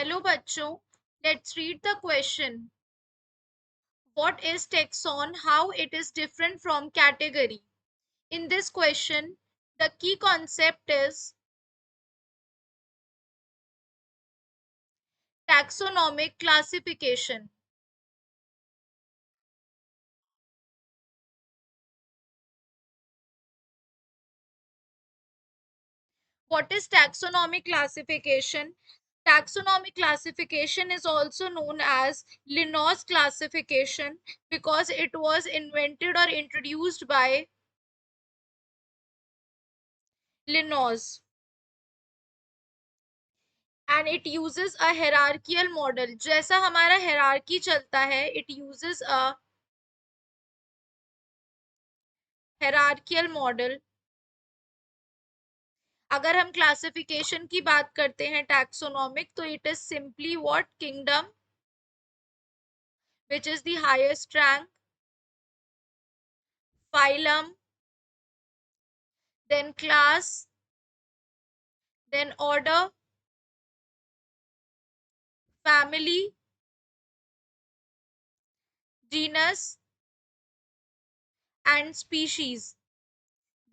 Hello बच्चों, let's read the question. What is taxon? How it is different from category? In this question, the key concept is taxonomic classification. What is taxonomic classification? Taxonomic classification is also known as Linnaeus classification because it was invented or introduced by Linnaeus. And it uses a hierarchical model. जैसा हमारा hierarchy चलता है, it uses a hierarchical model. अगर हम classification की बात करते हैं टैक्सोनॉमिक, तो it is simply what kingdom which is the highest rank, phylum, then class, then order, family, genus and species.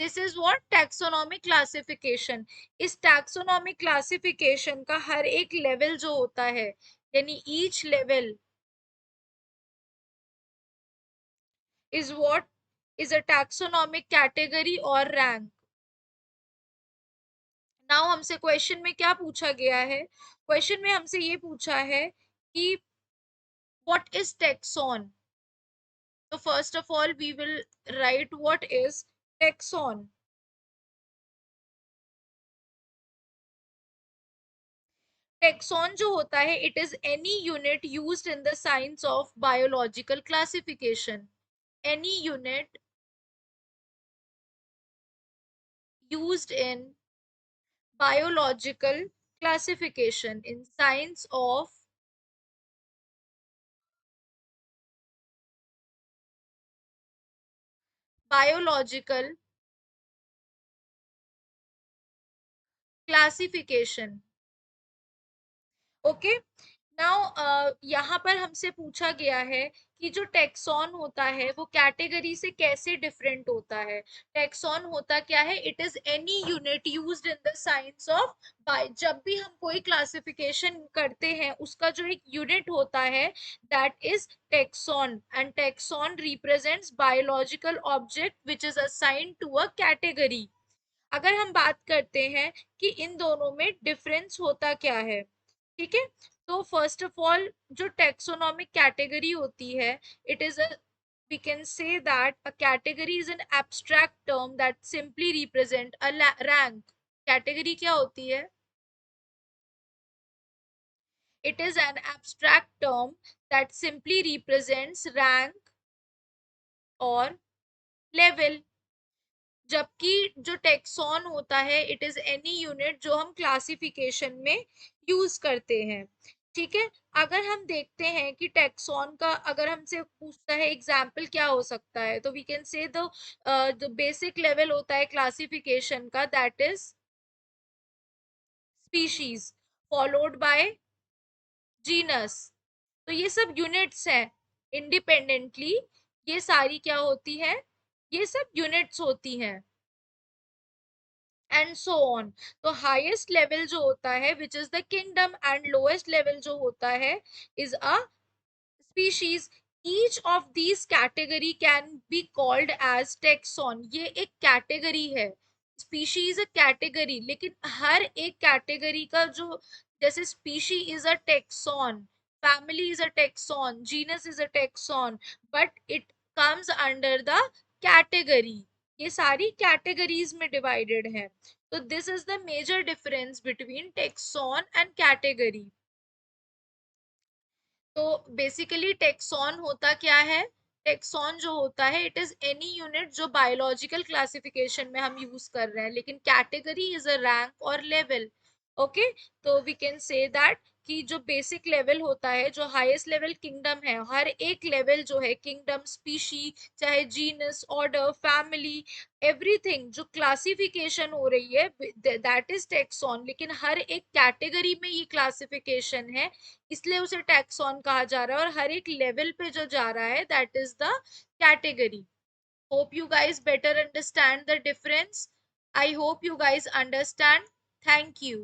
This is what taxonomic classification. इस taxonomic classification का हर एक लेवल जो होता है, यानी each level is what is a taxonomic category or rank. Now हमसे question में क्या पूछा गया है? क्वेश्चन में हमसे ये पूछा है कि what is taxon. तो first of all we will write what is taxon. Taxon जो होता है, it is any unit used in the science of biological classification. Any unit used in biological classification in science of biological classification. Okay. Now यहाँ पर हमसे पूछा गया है कि जो टेक्सॉन होता है वो कैटेगरी से कैसे डिफरेंट होता है. टेक्सॉन होता क्या है? It is any unit used in the science of by. जब भी हम कोई क्लासिफिकेशन करते हैं, उसका जो एक यूनिट होता है, that is taxon. And taxon represents biological object which is assigned to a category. अगर हम बात करते हैं कि इन दोनों में डिफरेंस होता क्या है, ठीक है. तो फर्स्ट ऑफ ऑल जो टेक्सोनॉमिक कैटेगरी होती है, it is a we can say that a category is an abstract term that simply represent a rank. category क्या होती है? It is an abstract term that simply represents rank or level. जबकि जो tax on होता है, it is any unit जो हम classification में यूज करते हैं. ठीक है. अगर हम देखते हैं कि टेक्सॉन का अगर हमसे पूछता है एग्जाम्पल क्या हो सकता है, तो we can say the basic level होता है क्लासिफिकेशन का, that is species followed by genus. तो ये सब यूनिट्स हैं. इंडिपेंडेंटली ये सारी क्या होती है? ये सब यूनिट्स होती हैं. And so on. तो हाईएस्ट लेवल जो होता है which is the kingdom, and lowest level जो होता है is a species. Each of these category can be called as taxon. ये एक कैटेगरी है. स्पीशीज अ कैटेगरी, लेकिन हर एक कैटेगरी का जो, जैसे species is a tax on, family is a taxon, genus is a taxon, but it comes under the category. ये सारी कैटेगरीज में डिवाइडेड है. तो this is the major difference between taxon and category. तो बेसिकली टेक्सॉन होता क्या है? Taxon जो होता है, इट इज एनी यूनिट जो बायोलॉजिकल क्लासिफिकेशन में हम यूज कर रहे हैं, लेकिन कैटेगरी इज अ रैंक और लेवल. ओके, तो वी कैन से दैट कि जो बेसिक लेवल होता है, जो हाईएस्ट लेवल किंगडम है, हर एक लेवल जो है किंगडम, स्पीशी, चाहे जीनस, ऑर्डर, फैमिली, एवरीथिंग जो क्लासिफिकेशन हो रही है दैट इज टेक्सॉन। लेकिन हर एक कैटेगरी में ये क्लासिफिकेशन है, इसलिए उसे टेक्सॉन कहा जा रहा है, और हर एक लेवल पे जो जा रहा है that is the category. Hope you guys better understand the difference. I hope you guys understand. Thank you.